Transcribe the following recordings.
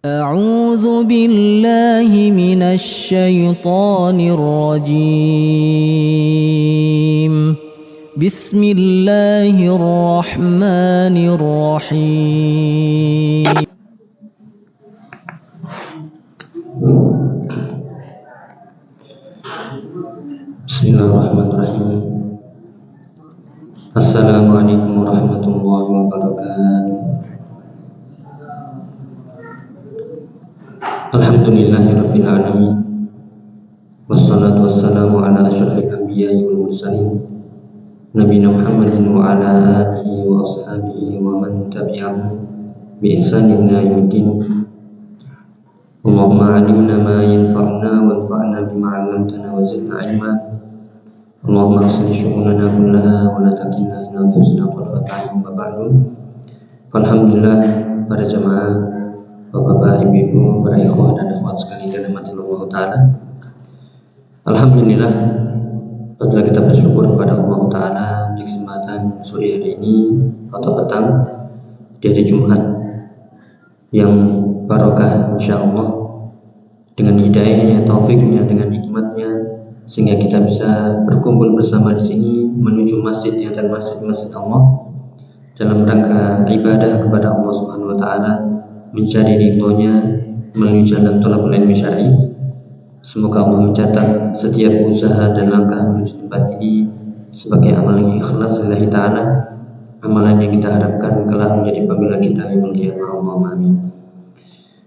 أعوذ بالله من الشيطان الرجيم. بسم الله الرحمن الرحيم. Bismillahirrahmanirrahim. Assalamualaikum warahmatullahi wabarakatuh. Alhamdulillahirabbil alamin. Wassalatu wassalamu ala asyrafil anbiya'i wal mursalin nabiyina Muhammadin wa ala alihi wa ashabihi wa man tabi'ahum bi ihsanin ila yaumiddin. Allahumma 'allimna ma yanfa'una wanfa'na bima 'allamtana wa zidna 'ilma. Allahumma aslih syu'unana kullaha wa la takilna ila anfusina tarfata 'ain wa ba'du. Alhamdulillah, para jamaah, Bapak, Ibu, para ikhwah dan akhwat sekalian yang dirahmati Allah Ta'ala. Alhamdulillah, apabila kita bersyukur kepada Allah Ta'ala di kesempatan sore hari ini atau petang di hari Jumat yang barokah insyaallah, dengan hidayahnya, taufiknya, dengan hikmatnya, sehingga kita bisa berkumpul bersama di sini menuju masjid yang dan masjid Allah dalam rangka ibadah kepada Allah Subhanahu wa taala, mencari ridhonya melalui jalan thalabul ilmi syar'i. Semoga Allah mencatat setiap usaha dan langkah menuju tempat ini sebagai amal yang ikhlas lillahi ta'ala, amalan yang kita harapkan kelak menjadi pembela kita yaumul qiyamah. Allahumma amin.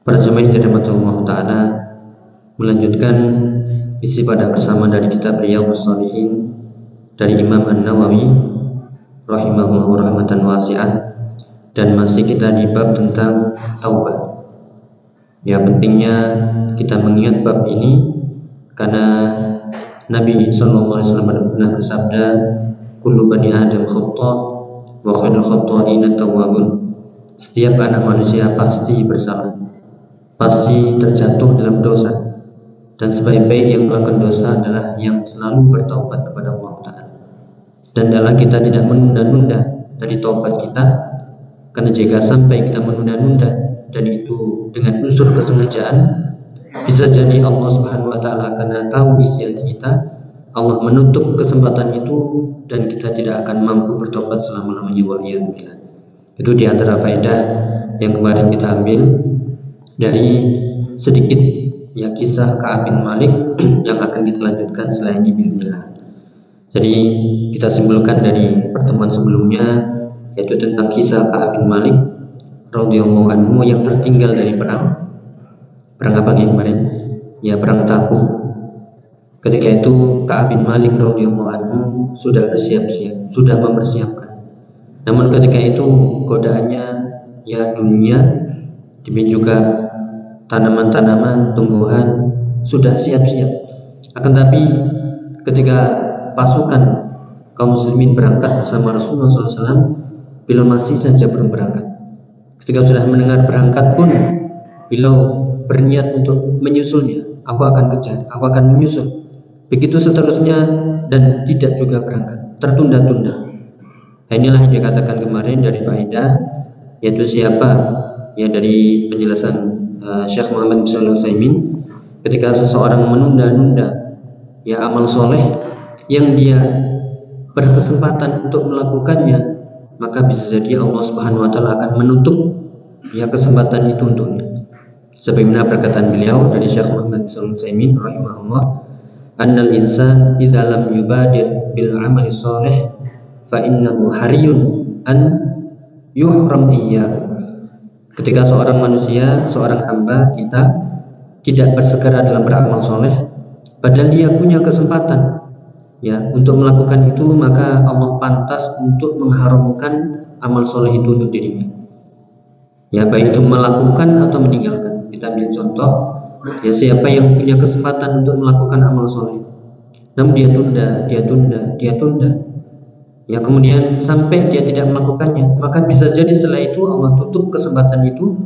Para jemaah yang dirahmati Allah Ta'ala, melanjutkan isi pada bersama dari kitab Riyadhus Shalihin dari Imam An-Nawawi rahimahullah rahmatan wasi'ah, dan masih kita di bab tentang taubah. Ya, pentingnya kita mengingat bab ini karena Nabi sallallahu alaihi wasallam pernah bersabda, kullu bani adam khata wa khairul khata'ina tawwabun. Setiap anak manusia pasti bersalah, pasti terjatuh dalam dosa, dan sebaik-baik yang melakukan dosa adalah yang selalu bertaubat kepada Allah Ta'ala. Dan adalah kita tidak menunda-nunda dari taubat kita, karena jika sampai kita menunda-nunda dan itu dengan unsur kesengajaan, bisa jadi Allah Subhanahu wa taala karena tahu isi hati kita, Allah menutup kesempatan itu dan kita tidak akan mampu bertobat selama-lamanya. Waliyadzubillah. Itu di antara faedah yang kemarin kita ambil dari sedikit ya kisah Ka'ab bin Malik yang akan kita lanjutkan setelah ini bismillah. Jadi kita simpulkan dari pertemuan sebelumnya, yaitu tentang kisah Ka'ab bin Malik radhiyallahu anhu yang tertinggal dari perang apa yang kemarin? Ya, perang Tabuk. Ketika itu Ka'ab bin Malik radhiyallahu anhu sudah bersiap-siap, sudah mempersiapkan. Namun ketika itu godaannya ya dunia, demikian juga tanaman-tanaman, tumbuhan sudah siap-siap. Akan tapi ketika pasukan kaum muslimin berangkat bersama Rasulullah SAW, beliau masih saja belum berangkat. Ketika sudah mendengar berangkat pun, beliau berniat untuk menyusulnya. Aku akan kejar, aku akan menyusul. Begitu seterusnya dan tidak juga berangkat, tertunda-tunda. Inilah yang dikatakan kemarin dari faedah, yaitu siapa ya dari penjelasan Syekh Muhammad bin Shalih Al-Utsaimin, ketika seseorang menunda-nunda ya amal soleh yang dia berkesempatan untuk melakukannya, maka bisa jadi Allah Subhanahu wa taala akan menutup ya kesempatan itu untuknya. Sebagaimana perkataan beliau dari Syekh Muhammad bin Shalih Al-Utsaimin rahimahullah, annal insan idza lam yubadir bil amali shalih fa innahu hariyun an yuhram iyyahu. Ketika seorang manusia, seorang hamba kita tidak bersegera dalam beramal soleh, padahal dia punya kesempatan ya untuk melakukan itu, maka Allah pantas untuk mengharamkan amal soleh itu untuk dirinya. Ya, baik itu melakukan atau meninggalkan. Kita ambil contoh, ya siapa yang punya kesempatan untuk melakukan amal soleh, namun dia tunda, ya kemudian sampai dia tidak melakukannya, maka bisa jadi setelah itu Allah tutup kesempatan itu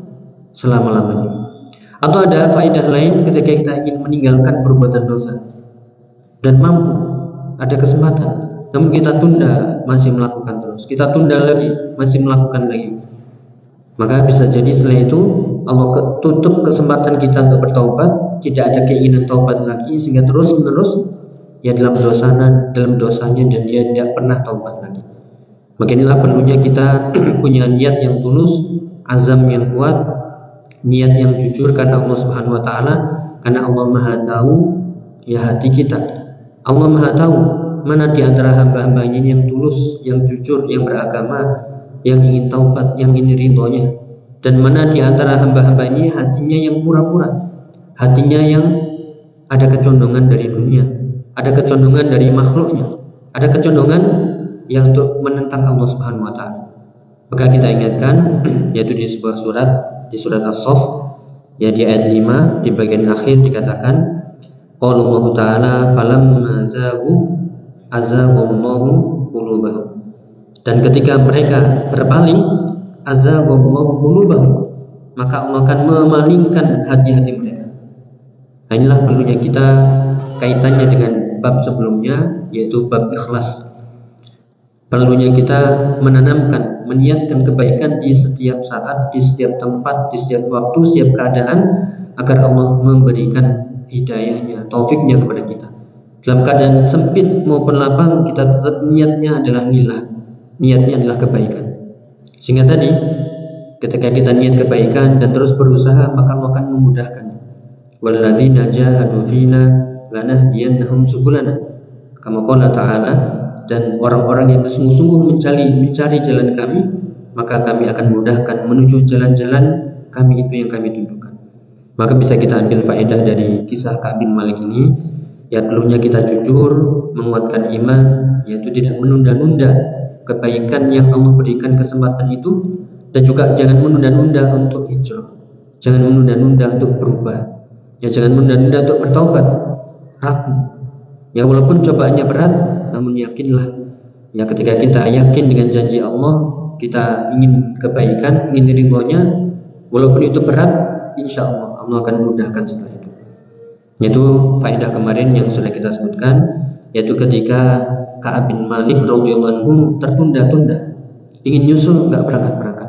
selama-lamanya. Atau ada faedah lain ketika kita ingin meninggalkan perbuatan dosa dan mampu, ada kesempatan, namun kita tunda, masih melakukan terus, kita tunda lagi, masih melakukan lagi, maka bisa jadi setelah itu Allah tutup kesempatan kita untuk bertaubat, tidak ada keinginan taubat lagi, sehingga terus menerus ya dalam dosanya dan dia tidak pernah taubat lagi. Maka inilah perlunya kita punya niat yang tulus, azam yang kuat, niat yang jujur karena Allah Subhanahu wa taala, karena Allah Maha tahu ya hati kita. Allah Maha tahu mana di antara hamba-hambanya yang tulus, yang jujur, yang beragama, yang ingin taubat, yang ingin ridhonya, dan mana di antara hamba-hambanya hatinya yang pura-pura, hatinya yang ada kecondongan dari dunia, ada kecondongan dari makhluknya, ada kecondongan yang untuk menentang Allah Subhanahu wa taala. Maka kita ingatkan yaitu di sebuah surat, di surat As-Saff ya di ayat 5 di bagian akhir dikatakan qala Allah taala falamma zaghu azaghallahu qulubahum, dan ketika mereka berpaling azaghallahu qulubahum, maka Allah akan memalingkan hati-hati mereka. Nah, inilah perlunya kita kaitannya dengan bab sebelumnya yaitu bab ikhlas. Perlunya kita menanamkan, meniatkan kebaikan di setiap saat, di setiap tempat, di setiap waktu, setiap keadaan, agar Allah memberikan hidayahnya, taufiknya kepada kita. Dalam keadaan sempit maupun lapang, kita tetap niatnya adalah lillah, niatnya adalah kebaikan. Sehingga tadi ketika kita niat kebaikan dan terus berusaha, maka Allah akan memudahkannya. Walladzina jahadu fina lanahdiyannahum subulana, kama qala ta'ala, dan orang-orang yang bersungguh-sungguh mencari jalan kami, maka kami akan mudahkan menuju jalan-jalan kami itu yang kami tunjukkan. Maka bisa kita ambil faedah dari kisah Ka'ab bin Malik ini, ya perlunya kita jujur, menguatkan iman, yaitu tidak menunda-nunda kebaikan yang Allah berikan kesempatan itu, dan juga jangan menunda-nunda untuk hijrah, jangan menunda-nunda untuk berubah, ya jangan menunda-nunda untuk bertaubat, ragu. Ya walaupun cobaannya berat, namun yakinlah ya ketika kita yakin dengan janji Allah, kita ingin kebaikan, ingin ridhonya, walaupun itu berat, insya Allah akan mudahkan setelah itu. Yaitu faedah kemarin yang sudah kita sebutkan, yaitu ketika Ka'ab bin Malik radhiyallahu anhu tertunda-tunda, ingin nyusul nggak berangkat-berangkat,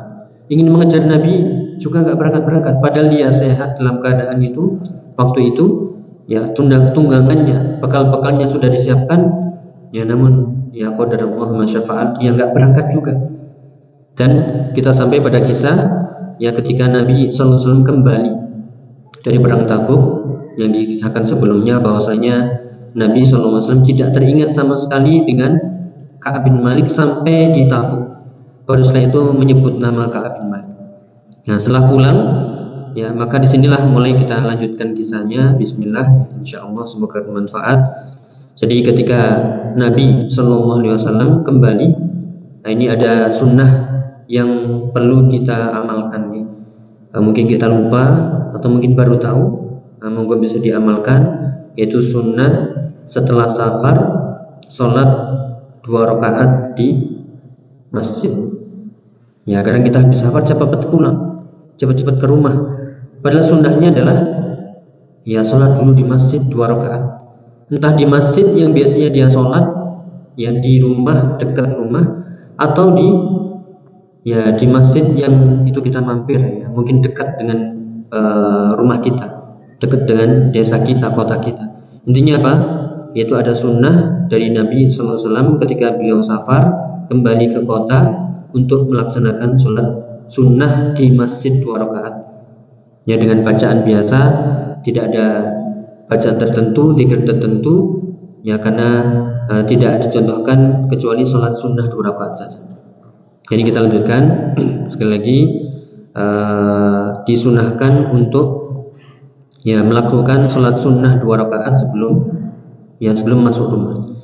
ingin mengejar Nabi juga nggak berangkat-berangkat, padahal dia sehat dalam keadaan itu waktu itu. Ya tunggangannya, bekal-bekalnya sudah disiapkan, ya namun ya qadarullah ma syafa'al, dia enggak berangkat juga. Dan kita sampai pada kisah ya ketika Nabi sallallahu alaihi wasallam kembali dari perang Tabuk, yang dikisahkan sebelumnya bahwasanya Nabi sallallahu alaihi wasallam tidak teringat sama sekali dengan Ka'ab bin Malik sampai di Tabuk. Baru setelah itu menyebut nama Ka'ab bin Malik. Nah, setelah pulang ya, maka disinilah mulai kita lanjutkan kisahnya. Bismillah, insyaallah semoga bermanfaat. Jadi ketika Nabi Shallallahu Alaihi Wasallam kembali, nah ini ada sunnah yang perlu kita amalkan. Mungkin kita lupa atau mungkin baru tahu, monggo bisa diamalkan, yaitu sunnah setelah safar sholat 2 rakaat di masjid. Ya, kadang kita habis safar cepat-cepat pulang, cepat-cepat ke rumah. Padahal sunnahnya adalah ya sholat dulu di masjid 2 rakaat. Entah di masjid yang biasanya dia sholat, yang di rumah, dekat rumah, atau di masjid yang itu kita mampir, ya, mungkin dekat dengan rumah kita, dekat dengan desa kita, kota kita. Intinya apa? Yaitu ada sunnah dari Nabi SAW ketika beliau safar kembali ke kota untuk melaksanakan sholat sunnah di masjid 2 rakaat. Ya dengan bacaan biasa, tidak ada bacaan tertentu, zikir tertentu, ya karena tidak dicontohkan kecuali sholat sunnah 2 rakaat saja. Jadi kita lanjutkan sekali lagi, disunahkan untuk ya melakukan sholat sunnah 2 rakaat sebelum masuk rumah.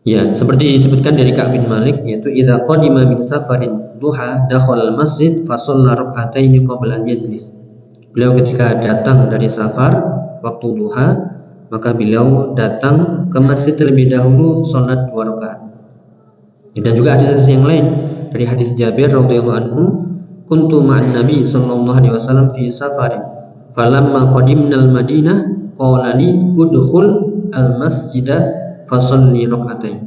Ya seperti disebutkan dari Ka'ab bin Malik, yaitu idza qadima min safarin duha dakhala al-masjid fa shalla rak'ataini qabla al-yajlis. Beliau ketika datang dari safar waktu duha, maka beliau datang ke masjid terlebih dahulu sholat 2 rakaat. Dan juga hadis yang lain dari hadis Jabir radhiyallahu anhu, kuntu ma'an Nabi sallallahu alaihi wasallam fi safarin falamma qadimna al-Madinah qala li udkhul al-masjidah fa shalli rak'atain.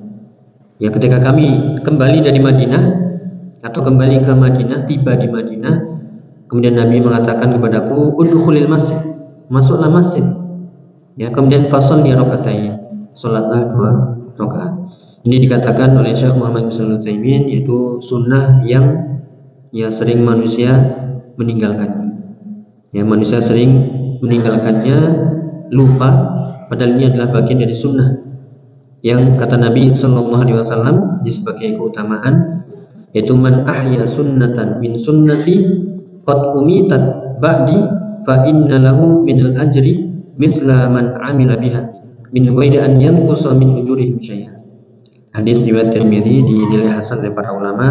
Ya ketika kami kembali dari Madinah atau kembali ke Madinah, tiba di Madinah, Kemudian Nabi mengatakan kepadaku, udkhulil masjid, masuklah masjid. Ya, kemudian fasholli raka'atain, salatlah 2 rakaat. Ini dikatakan oleh Syekh Muhammad bin Shalih Al-Utsaimin, yaitu sunnah yang ya sering manusia meninggalkannya. Ya, manusia sering meninggalkannya, lupa, padahal ini adalah bagian dari sunnah yang kata Nabi Sallallahu Alaihi Wasallam di sebagai keutamaan, yaitu man ahya sunnatan min sunnati qad umitat ba'di fa inna lahu min al-ajri mithla man amila biha min ghairi an yanqusa min ujurihim syai'an. Hadis riwayat Tirmidzi dinilai hasan oleh para ulama.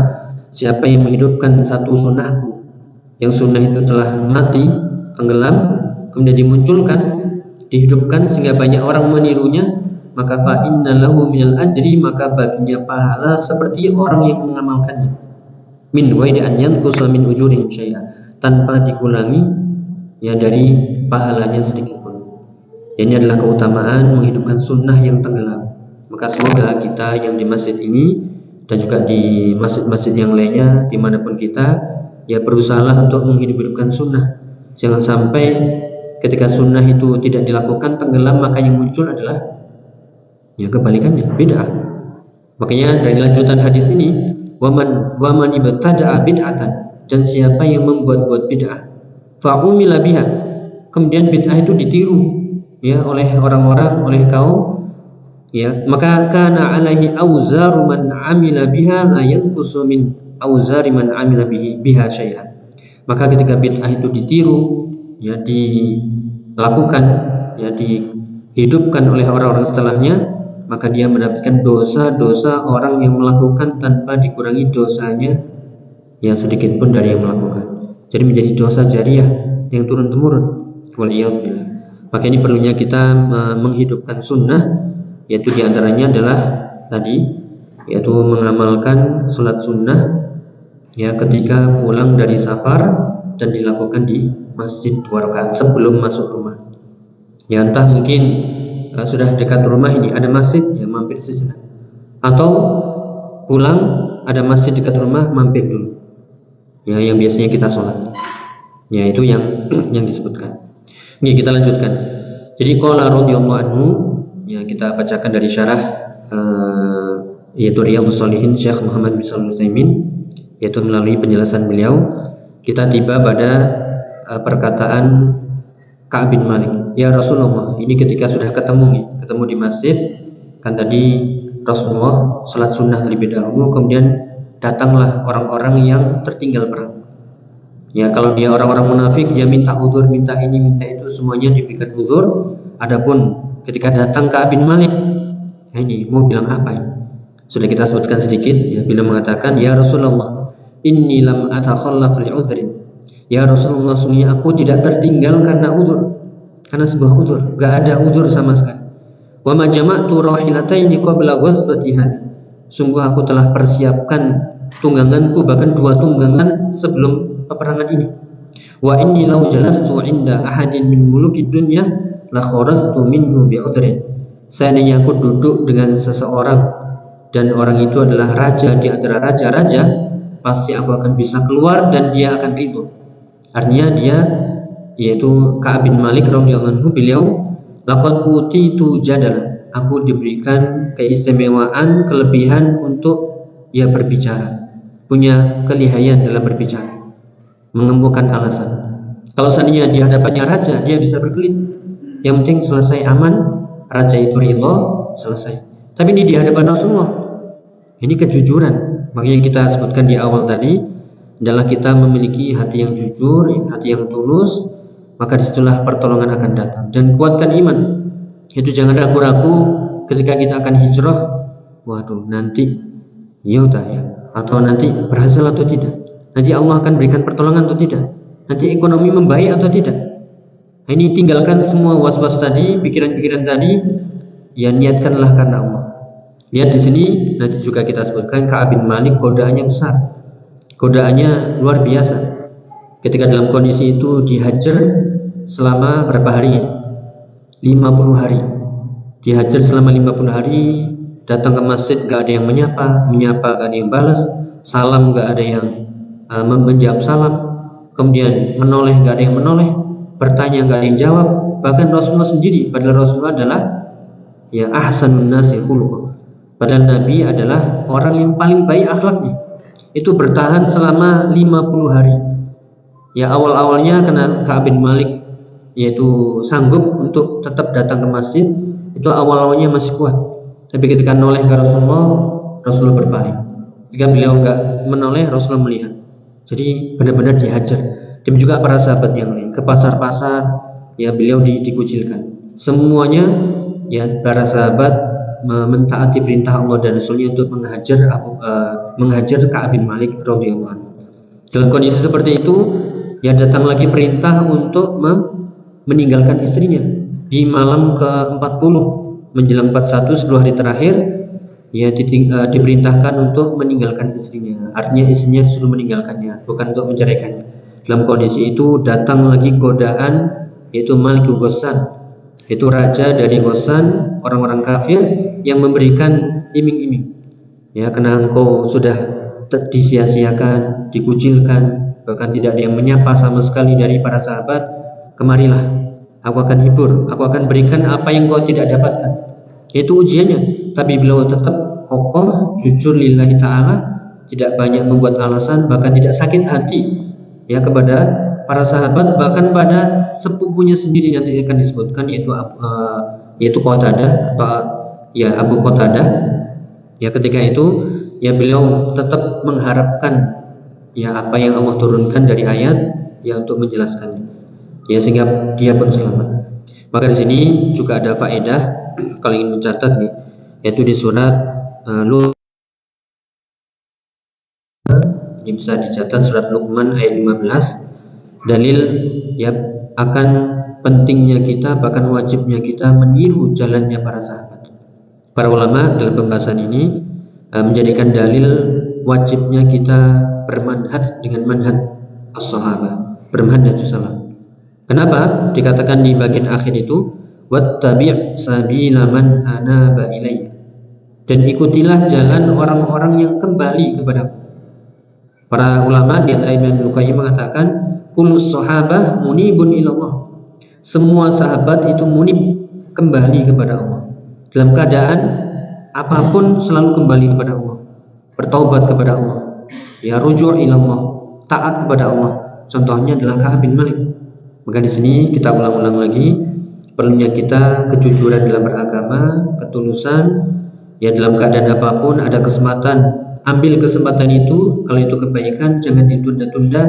Siapa yang menghidupkan satu sunnahku, yang sunnah itu telah mati, tenggelam, kemudian dimunculkan, dihidupkan sehingga banyak orang menirunya, maka fa inna lahu minal ajri, maka baginya pahala seperti orang yang mengamalkannya. Min ghairi an yanqusa min ujurihim syai'a, tanpa dikurangi ya dari pahalanya sedikit pun. Ini adalah keutamaan menghidupkan sunnah yang tenggelam. Maka semoga kita yang di masjid ini dan juga di masjid-masjid yang lainnya dimanapun kita, ya berusahalah untuk menghidupkan sunnah. Jangan sampai ketika sunnah itu tidak dilakukan, tenggelam, maka yang muncul adalah ya kebalikannya, bid'ah. Makanya dari lanjutan hadis ini, waman ibtada'a bid'atan, dan siapa yang membuat-buat bid'ah, fa'umila biha, kemudian bid'ah itu ditiru ya oleh orang-orang, oleh kaum, ya, maka kana alaihi auzaru man amila biha la yanqusu min auzari man amila biha syai'an. Maka ketika bid'ah itu ditiru, ya dilakukan, ya dihidupkan oleh orang-orang setelahnya, maka dia mendapatkan dosa-dosa orang yang melakukan tanpa dikurangi dosanya ya sedikit pun dari yang melakukan. Jadi menjadi dosa jariyah yang turun temurun. Waliyadzubillah. Maka ini perlunya kita menghidupkan sunnah, yaitu diantaranya adalah tadi, yaitu mengamalkan sholat sunnah ya ketika pulang dari safar dan dilakukan di masjid 2 rakaat sebelum masuk rumah. Ya entah mungkin sudah dekat rumah ini ada masjid, ya mampir sejenak, atau pulang ada masjid dekat rumah, mampir dulu. Ya yang biasanya kita sholat. Ya itu yang disebutkan. Ini kita lanjutkan. Jadi qala radhiyallahu anhu, ya kita bacakan dari syarah yaitu Riyadhus Shalihin Syekh Muhammad bin Shalih Al-Utsaimin, yaitu melalui penjelasan beliau kita tiba pada perkataan Ka'ab bin Malik. Ya Rasulullah, ini ketika sudah ketemu di masjid, kan tadi Rasulullah salat sunnah terlebih dahulu, kemudian datanglah orang-orang yang tertinggal perang. Ya kalau dia orang-orang munafik, dia minta udzur, minta ini, minta itu, semuanya diberikan udzur. Adapun ketika datang Ka'ab bin Malik, ini mau bilang apa ini? Sudah kita sebutkan sedikit, ya, bila mengatakan, ya Rasulullah, inni lam atakhallaf li'udhrin. Ya Rasulullah, sungguh aku tidak tertinggal karena udzur, karena sebuah udzur, enggak ada udzur sama sekali. Wa ma jama'tu rahilataini qabla ghazwati hadhihi. Sungguh aku telah persiapkan tungganganku, bahkan 2 tunggangan sebelum peperangan ini. Wa inni law jalastu 'inda ahadin min mulukid dunya la kharaztu minhu bi'udhrin. Seandainya aku duduk dengan seseorang dan orang itu adalah raja di antara raja-raja, pasti aku akan bisa keluar dan dia akan ridho. Artinya dia, yaitu Ka'ab bin Malik radhiyallahu anhu, beliau laqad utitu jadal, aku diberikan keistimewaan, kelebihan untuk ya berbicara, punya kelihayan dalam berbicara, mengemukakan alasan. Kalau seandainya di hadapannya raja, dia bisa berkelit. Yang penting selesai aman, raja itu ridho, selesai. Tapi ini di hadapan Rasulullah, ini kejujuran. Makanya kita sebutkan di awal tadi adalah kita memiliki hati yang jujur, hati yang tulus, maka disitulah pertolongan akan datang. Dan kuatkan iman. Itu jangan ragu-ragu ketika kita akan hijrah. Waduh, nanti ya udah ya, atau nanti berhasil atau tidak, nanti Allah akan berikan pertolongan atau tidak, nanti ekonomi membaik atau tidak. Nah, ini tinggalkan semua was-was tadi, pikiran-pikiran tadi, ya niatkanlah karena Allah. Lihat di sini nanti juga kita sebutkan Ka'ab bin Malik godaannya besar, godaannya luar biasa. Ketika dalam kondisi itu dihajar selama berapa hari? 50 hari. Dihajar selama 50 hari, datang ke masjid gak ada yang menyapa gak ada yang balas, salam gak ada yang menjawab salam. kemudian menoleh nggak ada yang menoleh, bertanya nggak ada yang jawab. Bahkan Rasulullah sendiri, padahal Rasulullah adalah ya ahsanun nasi khuluqan, padahal Nabi adalah orang yang paling baik akhlaknya, itu bertahan selama 50 hari. Ya awal-awalnya karena Ka'ab bin Malik yaitu sanggup untuk tetap datang ke masjid, itu awal-awalnya masih kuat. Tapi ketika noleh ke Rasulullah berpaling. Jika beliau enggak menoleh, Rasulullah melihat. Jadi benar-benar dihajar. Dan juga para sahabat yang lain ke pasar-pasar, ya beliau dikucilkan. Semuanya ya para sahabat mentaati perintah Allah dan Rasulnya untuk menghajar Ka'ab bin Malik radhiyallahu anhu. Dalam kondisi seperti itu, ya datang lagi perintah untuk meninggalkan istrinya di malam ke-40 menjelang 41 10 hari terakhir, ya diperintahkan untuk meninggalkan istrinya. Artinya istrinya disuruh meninggalkannya, bukan untuk menceraikannya. Dalam kondisi itu datang lagi godaan, yaitu Malik Ghassan, yaitu raja dari Ghassan, orang-orang kafir yang memberikan iming-iming. Ya, karena engkau sudah disia-siakan, dikucilkan, bahkan tidak ada yang menyapa sama sekali dari para sahabat, kemarilah, aku akan hibur, aku akan berikan apa yang kau tidak dapatkan. Itu ujiannya. Tapi beliau tetap kokoh, jujur lillahi ta'ala, tidak banyak membuat alasan, bahkan tidak sakit hati ya kepada para sahabat, bahkan pada sepupunya sendiri yang nanti akan disebutkan, yaitu Qatadah atau ya Abu Qatadah. Ya ketika itu ya beliau tetap mengharapkan ya apa yang Allah turunkan dari ayat ya untuk menjelaskannya, ya sehingga dia pun selamat. Maka di sini juga ada faedah kalau ingin mencatat nih, yaitu di surat ini bisa dicatat surat Luqman ayat 15, dalil ya akan pentingnya kita, bahkan wajibnya kita meniru jalannya para sahabat. Para ulama dalam pembahasan ini menjadikan dalil wajibnya kita bermanhaj dengan manhaj as-sahabah, bermanhaj salaf. Kenapa? Dikatakan di bagian akhir itu wattabi' sabila man anaba ilaih, dan ikutilah jalan orang-orang yang kembali kepadaku. Para ulama di antara Imam Al-Qayyim mengatakan kullus sahabah munibun ilallah, semua sahabat itu munib, kembali kepada Allah. Dalam keadaan apapun selalu kembali kepada Allah, bertaubat kepada Allah, ya rujuk ilallah, taat kepada Allah. Contohnya adalah Ka'ab bin Malik. Maka di sini kita ulang-ulang lagi perlunya kita kejujuran dalam beragama, ketulusan, ya dalam keadaan apapun ada kesempatan, ambil kesempatan itu. Kalau itu kebaikan jangan ditunda-tunda,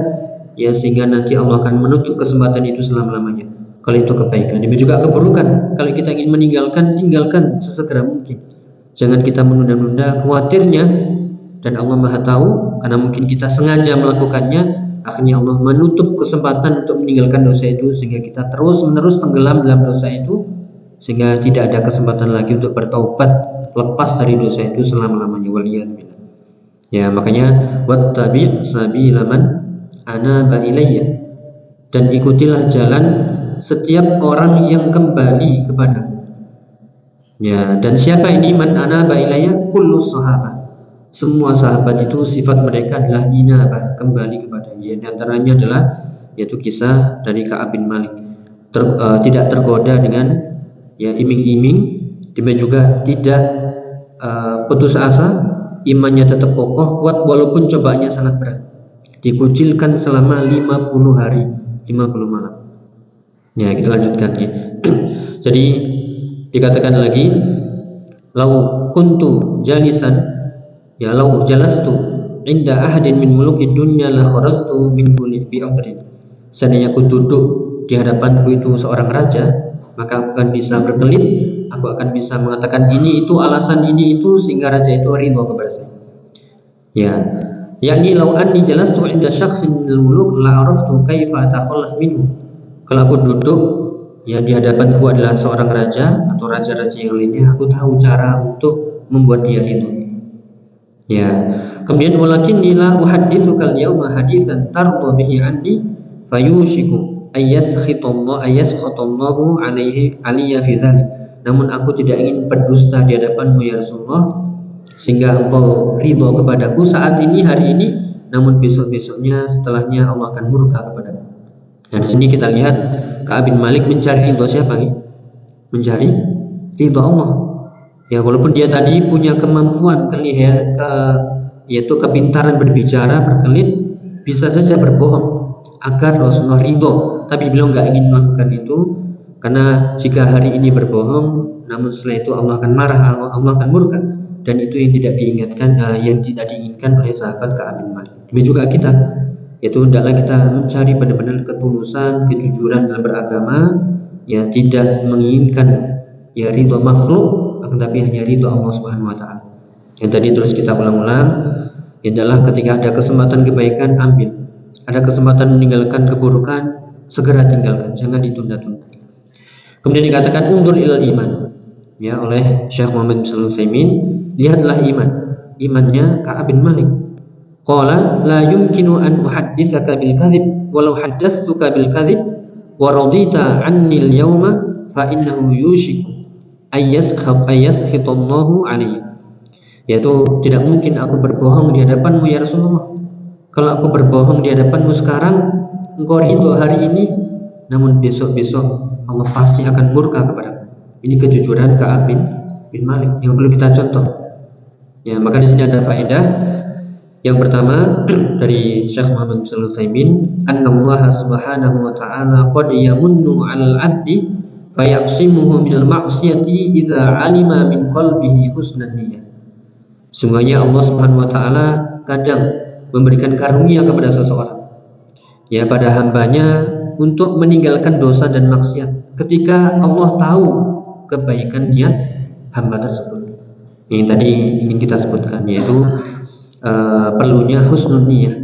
ya sehingga nanti Allah akan menutup kesempatan itu selama-lamanya. Kalau itu kebaikan, demikian juga keburukan. Kalau kita ingin meninggalkan, tinggalkan sesegera mungkin. Jangan kita menunda-nunda, khawatirnya, dan Allah Maha tahu, karena mungkin kita sengaja melakukannya, akhirnya Allah menutup kesempatan untuk meninggalkan dosa itu, sehingga kita terus-menerus tenggelam dalam dosa itu, sehingga tidak ada kesempatan lagi untuk bertaubat, lepas dari dosa itu selama-lamanya. Waliyadzubillah. Ya, makanya wattabi' sabila man anaba ilayya, dan ikutilah jalan setiap orang yang kembali kepadaku. Ya, dan siapa ini man anaba ilayya? Kullus sahabah. Semua sahabat itu sifat mereka adalah inabah, kembali kepada dia. Di antaranya adalah yaitu kisah dari Ka'ab bin Malik, tidak tergoda dengan ya iming-iming, demikian juga tidak putus asa, imannya tetap kokoh, kuat walaupun cobaannya sangat berat. Dikucilkan selama 50 hari, 50 malam. Ya, kita lanjutkan ya. Jadi dikatakan lagi, lau kuntu jalisan, ya lau jalastu inda ahadin min mulukid dunya la kharajtu min bi amrin. Seandainya aku duduk di hadapanku itu seorang raja, maka aku akan bisa berkelit, aku akan bisa mengatakan ini itu alasan ini itu sehingga raja itu ridho kepada saya. Ya, yakni lau anni jalastu inda syakhsin minal muluk la araftu kaifa atakhallas minhu. Kalau aku duduk ya di hadapanku adalah seorang raja atau raja-raja yang lainnya, aku tahu cara untuk membuat dia ridho. Ya, kemudian walakinni la uhadditsuka al-yawma haditsan tarda bihi anni fayushiku ayyaskhatallahu alaiya fi dzalik. Namun aku tidak ingin berdusta di hadapanmu ya Rasulullah, sehingga engkau ridho kepadaku saat ini, hari ini, namun besok-besoknya setelahnya Allah akan murka kepada. Nah, di sini kita lihat Ka'ab bin Malik mencari ridho siapa nih? Mencari ridho Allah. Ya, walaupun dia tadi punya kemampuan yaitu kepintaran berbicara, berkelit, bisa saja berbohong agar Rasulullah ridho, tapi beliau nggak ingin melakukan itu karena jika hari ini berbohong, namun setelah itu Allah akan marah, Allah akan murka, dan itu yang tidak diinginkan oleh sahabat Ka'ab bin Malik. Demikian juga kita, yaitu hendaklah kita mencari benar-benar ketulusan, kejujuran dalam beragama, ya tidak menginginkan ya ridho makhluk, akan tapi hanya ridho Allah Subhanahu wa taala. Yang tadi terus kita ulang-ulang, adalah ketika ada kesempatan kebaikan ambil, ada kesempatan meninggalkan keburukan segera tinggalkan, jangan ditunda-tunda. Kemudian dikatakan undur ilal iman, ya oleh Syekh Muhammad bin Shalih Al-Utsaimin, lihatlah imannya Ka'ab bin Malik. Qala la yumkinu an uhadditsaka bil kadhib walau haddatstuka bil kadhib wa radita anni al yawma fa innahu yushiku ayyaskhitullahu alayhi. Yaitu tidak mungkin aku berbohong di hadapanmu ya Rasulullah. Kalau aku berbohong di hadapanmu sekarang, engkau ridho hari ini, namun besok-besok Allah pasti akan murka kepadamu. Ini kejujuran Ka'ab bin Malik yang perlu kita contoh. Ya, maka di sini ada faedah. Yang pertama dari Syekh Muhammad bin Shalih Al-Utsaimin, annallaha subhanahu wa ta'ala qad yamunnu 'alal 'abdi fayaqsimuhu minal ma'siyati idza 'alima min qalbihi husnan niyyah. Sungguhnya Allah Subhanahu wa taala kadang memberikan karunia kepada seseorang, ya pada hambanya, untuk meninggalkan dosa dan maksiat ketika Allah tahu kebaikan niat hamba tersebut. Ini tadi ingin kita sebutkan, yaitu perlunya husnul niyyah,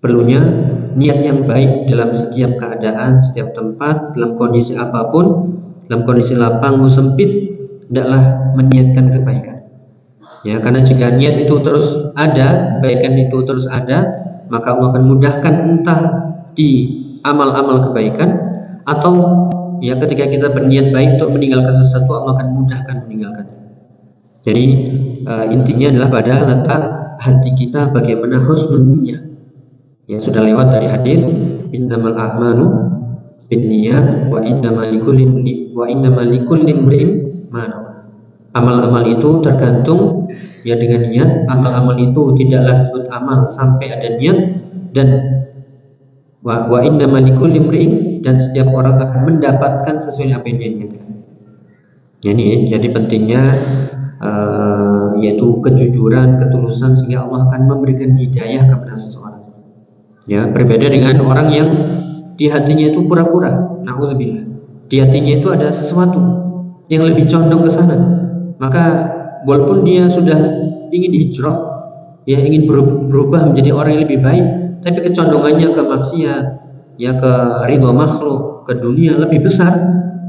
perlunya niat yang baik dalam setiap keadaan, setiap tempat, dalam kondisi apapun, dalam kondisi lapang maupun sempit, hendaklah meniatkan kebaikan. Ya, karena jika niat itu terus ada, kebaikan itu terus ada, maka Allah akan mudahkan entah di amal-amal kebaikan, atau ya ketika kita berniat baik untuk meninggalkan sesuatu, Allah akan mudahkan meninggalkan. Jadi intinya adalah pada letak hati kita bagaimana husnul niyyah. Ya, sudah lewat dari hadis innamal a'malu binniyat wa innamal likulli imri'in ma nawa. Amal-amal itu tergantung ya dengan niat. Amal-amal itu tidaklah disebut amal sampai ada niat, dan wa innamal likulli imri'in, dan setiap orang akan mendapatkan sesuai apa yang dia inginkan. Ini jadi pentingnya yaitu kejujuran, ketulusan, sehingga Allah akan memberikan hidayah kepada seseorang. Ya, berbeda dengan orang yang di hatinya itu pura-pura, na'udzubillah. Di hatinya itu ada sesuatu yang lebih condong ke sana. Maka walaupun dia sudah ingin hijrah, ya ingin berubah menjadi orang yang lebih baik, tapi kecondongannya ke maksiat, ya ke ridho makhluk, ke dunia lebih besar,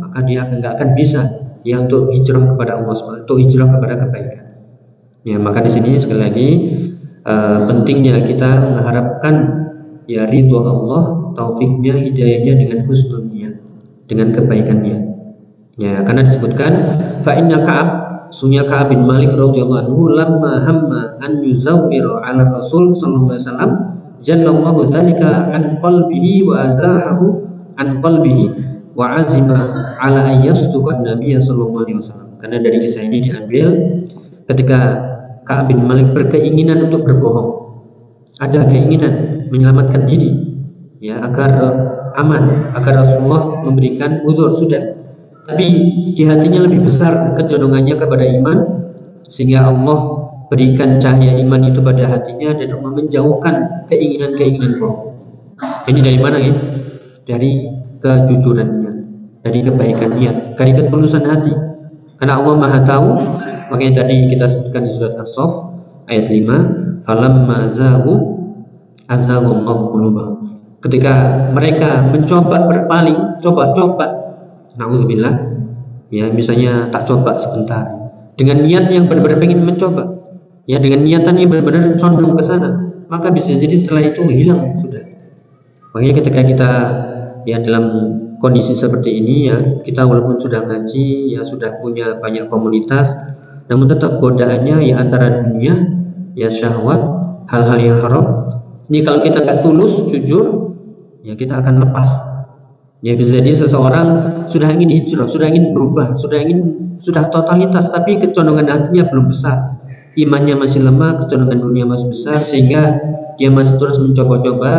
maka dia nggak akan bisa ya untuk hijrah kepada Allah SWT, untuk hijrah kepada kebaikan. Ya, maka di sini sekali lagi pentingnya kita mengharapkan ya ridho Allah, taufiknya, hidayahnya dengan husnul niyyah, dengan kebaikannya. Ya, karena disebutkan fa inna Ka'ab, sunya Ka'ab bin Malik radhiyallahu anhu, lamma hamma an yuzawwira 'ala Rasul sallallahu alaihi wasallam, jallallahu dzalika an qalbihi wa azahahu an qalbihi wa azima 'ala ayyasduqa Nabiy sallallahu alaihi wasallam. Karena dari kisah ini diambil ketika Ka'ab bin Malik berkeinginan untuk berbohong, ada keinginan menyelamatkan diri, ya agar aman, agar Rasulullah memberikan uzur sudah. Tapi di hatinya lebih besar kecondongannya kepada iman, sehingga Allah berikan cahaya iman itu pada hatinya, dan Allah menjauhkan keinginan-keinginan bohong. Ini dari mana ya? Dari kejujurannya, dari kebaikan niat, dari ketulusan hati. Karena Allah Maha tahu, makanya tadi kita sebutkan di surat As-Saff ayat 5, falamma zaghu azaghallahu qulubahum. Ketika mereka mencoba berpaling, coba-coba, na'udzubillah, ya misalnya tak coba sebentar dengan niat yang benar-benar ingin mencoba, ya dengan niatan yang benar-benar condong ke sana, maka bisa jadi setelah itu hilang sudah. Makanya ketika kita ya dalam kondisi seperti ini, ya kita walaupun sudah ngaji, ya sudah punya banyak komunitas, namun tetap godaannya ya antara dunia, ya syahwat, hal-hal yang haram, Ini kalau kita nggak tulus, jujur, ya kita akan lepas. Ya bisa jadi seseorang sudah ingin hijrah, sudah ingin berubah, sudah totalitas, tapi kecondongan hatinya belum besar, imannya masih lemah, kecondongan dunia masih besar, sehingga dia masih terus mencoba-coba,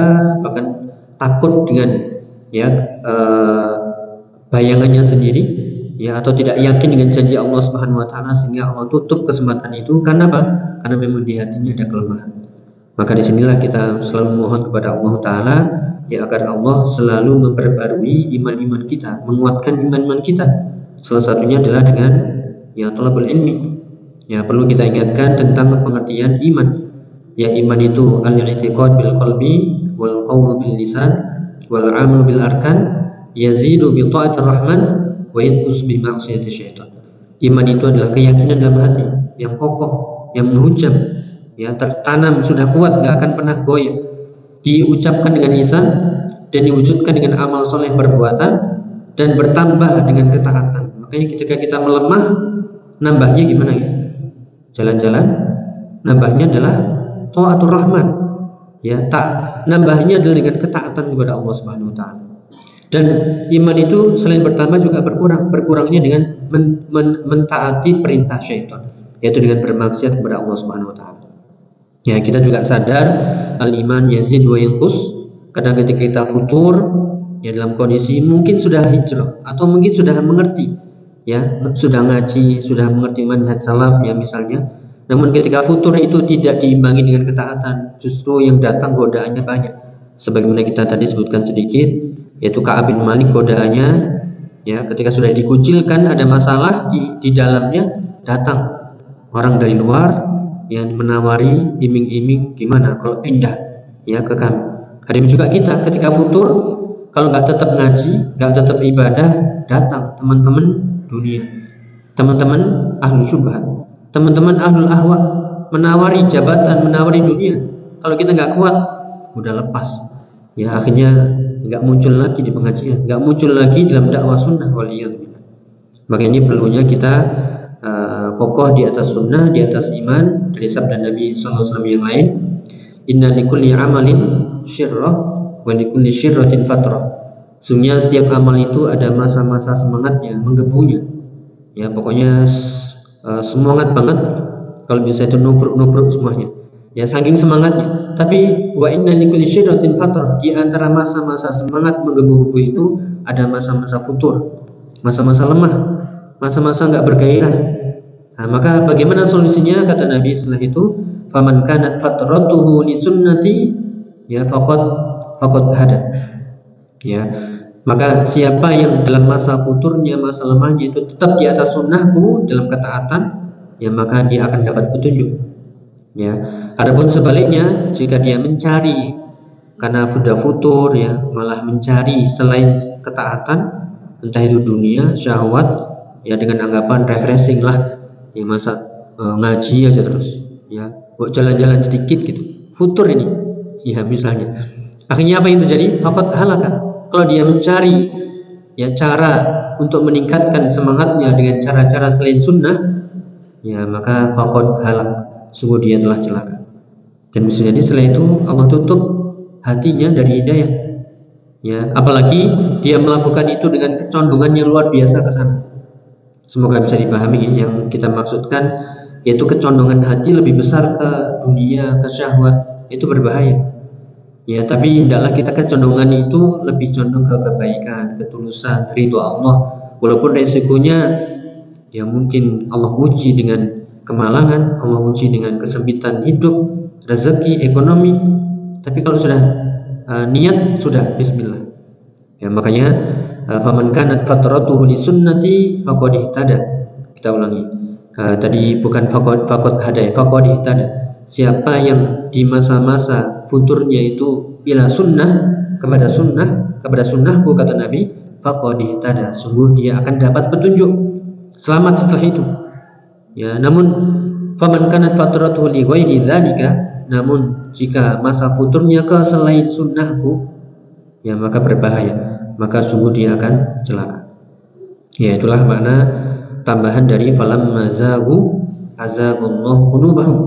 bahkan takut dengan ya bayangannya sendiri, ya, atau tidak yakin dengan janji Allah Subhanahu Wa Taala, sehingga Allah tutup kesempatan itu. Karena apa? Karena memang di hatinya ada kelemahan. Maka disinilah kita selalu mohon kepada Allah Taala, ya, agar Allah selalu memperbarui iman-iman kita, menguatkan iman-iman kita. Salah satunya adalah dengan ya thalabul ilmi. Ya, perlu kita ingatkan tentang pengertian iman. Ya, iman itu al-i'tiqad bil qalbi wal qawlu bil lisan wal 'amalu bil arkan, yazidu bi ta'atir rahman wa yanqus bi ma'siyati syaitan. Iman itu adalah keyakinan dalam hati yang kokoh, yang menghujam, ya, tertanam, sudah kuat, gak akan pernah goyah, diucapkan dengan lisan dan diwujudkan dengan amal soleh perbuatan dan bertambah dengan ketaatan. Makanya ketika kita melemah, nambahnya gimana ya? Jalan-jalan, nambahnya adalah taatur rahman, ya, nambahnya adalah dengan ketaatan kepada Allah Subhanahu Wa Taala. Dan iman itu selain bertambah juga berkurangnya dengan mentaati perintah syaitan, yaitu dengan bermaksiat kepada Allah Subhanahu Wa Taala. Ya, kita juga sadar al-iman yazid wa yanqus. Kadang ketika kita futur, ya, dalam kondisi mungkin sudah hijrah atau mungkin sudah mengerti, ya, sudah ngaji, sudah mengerti manhaj salaf, ya, misalnya. Namun ketika futur itu tidak diimbangi dengan ketaatan, justru yang datang godaannya banyak. Sebagaimana kita tadi sebutkan sedikit, yaitu Ka'ab bin Malik, godaannya, ya, ketika sudah dikucilkan, ada masalah di dalamnya, datang orang dari luar yang menawari, iming-iming, gimana kalau pindah, ya, ke kami. Ada juga kita ketika futur, kalau nggak tetap ngaji, nggak tetap ibadah, datang teman-teman dunia, teman-teman ahlu syubhat, teman-teman ahlul ahwa, menawari jabatan, menawari dunia. Kalau kita nggak kuat, udah lepas, ya, akhirnya nggak muncul lagi di pengajian, nggak muncul lagi dalam dakwah sunnah, waliyadzubillah. Maka ini perlunya kita kokoh di atas sunnah, di atas iman, dari sabda Nabi SAW yang lain, inna likulli amalin syirrah wa likulli syirratin fatrah. Sungguhnya setiap amal itu ada masa-masa semangatnya, menggebunya, ya, pokoknya semangat banget. Kalau bisa itu nubruk semuanya, ya, saking semangatnya. Tapi wa inna likulli syirratin fatrah, di antara masa-masa semangat menggebu-gebu itu ada masa-masa futur, masa-masa lemah, masa-masa nggak bergairah. Nah, maka bagaimana solusinya? Kata Nabi setelah itu, faman kanat fatratuhu li sunnati, ya, faqad hada. Ya, maka siapa yang dalam masa futurnya, masa lemahnya itu tetap di atas sunnahku dalam ketaatan, ya, maka dia akan dapat petunjuk. Ya, adapun sebaliknya, jika dia mencari karena sudah futur, ya, malah mencari selain ketaatan, entah itu dunia, syahwat, ya, dengan anggapan refreshing lah, ya, masa ngaji aja terus, ya, buat jalan-jalan sedikit gitu, futur ini, ya, misalnya. Akhirnya apa yang terjadi? Faqad halaka. Kalau dia mencari, ya, cara untuk meningkatkan semangatnya dengan cara-cara selain sunnah, ya, maka faqad halak, sungguh dia telah celaka. Dan bisa jadi setelah itu Allah tutup hatinya dari hidayah, ya, apalagi dia melakukan itu dengan kecondongan yang luar biasa ke sana. Semoga bisa dipahami yang kita maksudkan, yaitu kecondongan hati lebih besar ke dunia, ke syahwat, itu berbahaya. Ya, tapi hendaklah kita kecondongan itu lebih condong ke kebaikan, ketulusan, ridho Allah. Walaupun resikonya, ya, mungkin Allah uji dengan kemalangan, Allah uji dengan kesempitan hidup, rezeki, ekonomi. Tapi kalau sudah niat, sudah bismillah. Ya, makanya faman kanat fatratuhu li sunnati faqad ihtada. Kita ulangi. Tadi bukan faqad hada, faqad ihtada. Siapa yang di masa-masa futurnya itu ila sunnah, kepada sunnahku, kata Nabi, faqad ihtada, sungguh dia akan dapat petunjuk, selamat setelah itu. Ya, namun faman kanat fatratuhu li ghairi dzalika, namun jika masa futurnya ke selain sunnahku, ya, maka berbahaya, maka sungguh dia akan celaka. Ya, itulah makna tambahan dari falamma zaghu azaghallahu qulubahum.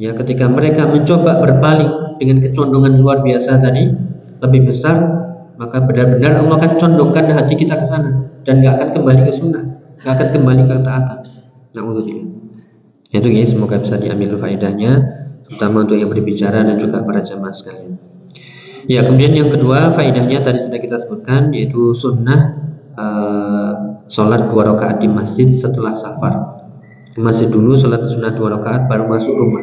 Ya, ketika mereka mencoba berpaling dengan kecondongan luar biasa tadi lebih besar, maka benar-benar Allah akan condongkan hati kita ke sana dan nggak akan kembali ke sunnah, nggak akan kembali ke taatan. Na'udzubillah. Itu ya, semoga bisa diambil faedahnya, terutama untuk yang berbicara dan juga para jamaah sekalian. Ya, kemudian yang kedua faedahnya tadi sudah kita sebutkan, yaitu sunnah sholat 2 rakaat di masjid setelah safar. Masih dulu sholat sunnah 2 rakaat baru masuk rumah.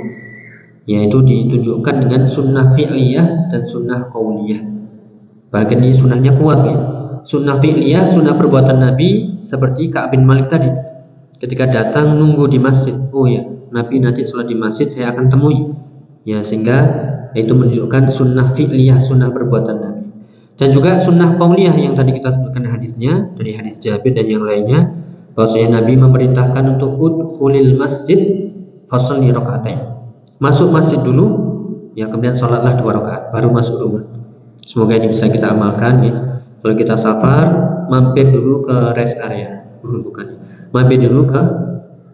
Yaitu ditunjukkan dengan sunnah fi'liyah dan sunnah qauliyah. Bahkan ini sunnahnya kuat ya. Sunnah fi'liyah, sunnah perbuatan Nabi seperti Ka'ab bin Malik tadi. Ketika datang nunggu di masjid, oh ya, Nabi nanti sholat di masjid saya akan temui. Ya, sehingga itu menunjukkan sunnah fi'liyah, sunnah perbuatan Nabi. Dan juga sunnah qauliyah yang tadi kita sebutkan hadisnya dari hadis Jabir dan yang lainnya, bahwasanya Nabi memerintahkan untuk udkhulil masjid fasholli rakaatain. Masuk masjid dulu, ya kemudian sholatlah 2 rakaat, baru masuk rumah. Semoga ini bisa kita amalkan ya. Kalau kita safar, mampir dulu ke rest area, bukan? Mampir dulu ke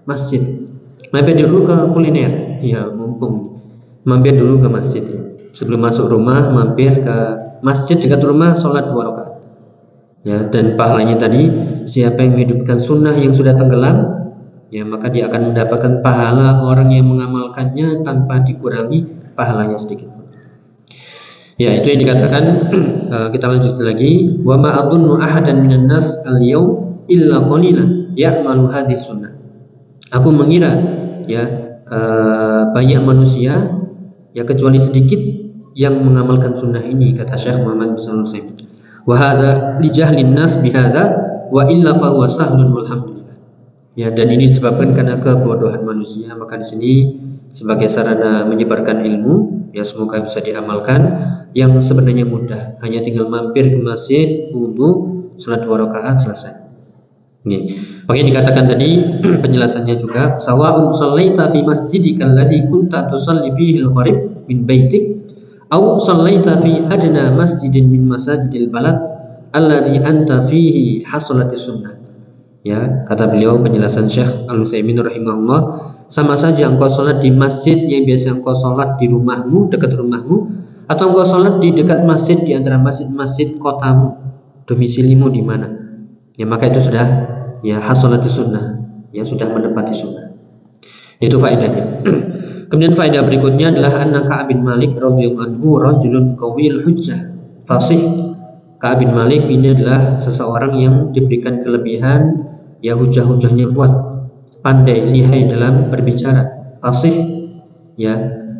masjid, mampir dulu ke kuliner, ya mumpung. Mampir dulu ke masjid. Ya. Sebelum masuk rumah, mampir ke masjid dekat rumah, sholat 2 rakaat. Ya, dan pahalanya tadi, siapa yang menghidupkan sunnah yang sudah tenggelam, ya maka dia akan mendapatkan pahala orang yang mengamalkannya tanpa dikurangi pahalanya sedikit. Ya, itu yang dikatakan. Kita lanjut lagi. Wa ma adunnu ahadan minan nas al-yaum illa qalilan ya'malu hadhihi sunnah. Aku mengira ya banyak manusia ya kecuali sedikit yang mengamalkan sunnah ini, kata Syekh Muhammad bin Shalih Al-Utsaimin. Wa hadza li jahlin nas bihadza wa illa fa huwa sahlun walhamdulillah. Ya, dan ini disebabkan karena kebodohan manusia. Maka di sini sebagai sarana menyebarkan ilmu, ya semoga bisa diamalkan, yang sebenarnya mudah, hanya tinggal mampir ke masjid, wudu, salat 2 rakaat, selesai. Makanya dikatakan tadi penjelasannya juga, sawa'un shallaita fi masjidikal ladzi kunta tusalli fihi al-gharib min baitik aw shallaita fi adna masjidin min masajidil balad alladzi anta fihi hasalatis sunnah. Ya, kata beliau penjelasan Syekh Al-Utsaimin rahimahullah, sama saja engkau sholat di masjid yang biasa engkau sholat di rumahmu, dekat rumahmu, atau engkau sholat di dekat masjid di antara masjid-masjid kotamu, domisilimu di mana. Ya, maka itu sudah ya hasalatus sunnah, ya sudah menepati sunnah. Itu faedahnya. Kemudian faedah berikutnya adalah anna Ka'ab bin Malik radhiyallahu anhu rajulun qawiyul hujjah fasih. Ka'ab bin Malik ini adalah seseorang yang diberikan kelebihan, ya hujah-hujahnya kuat, pandai, lihai dalam berbicara, fasih, ya.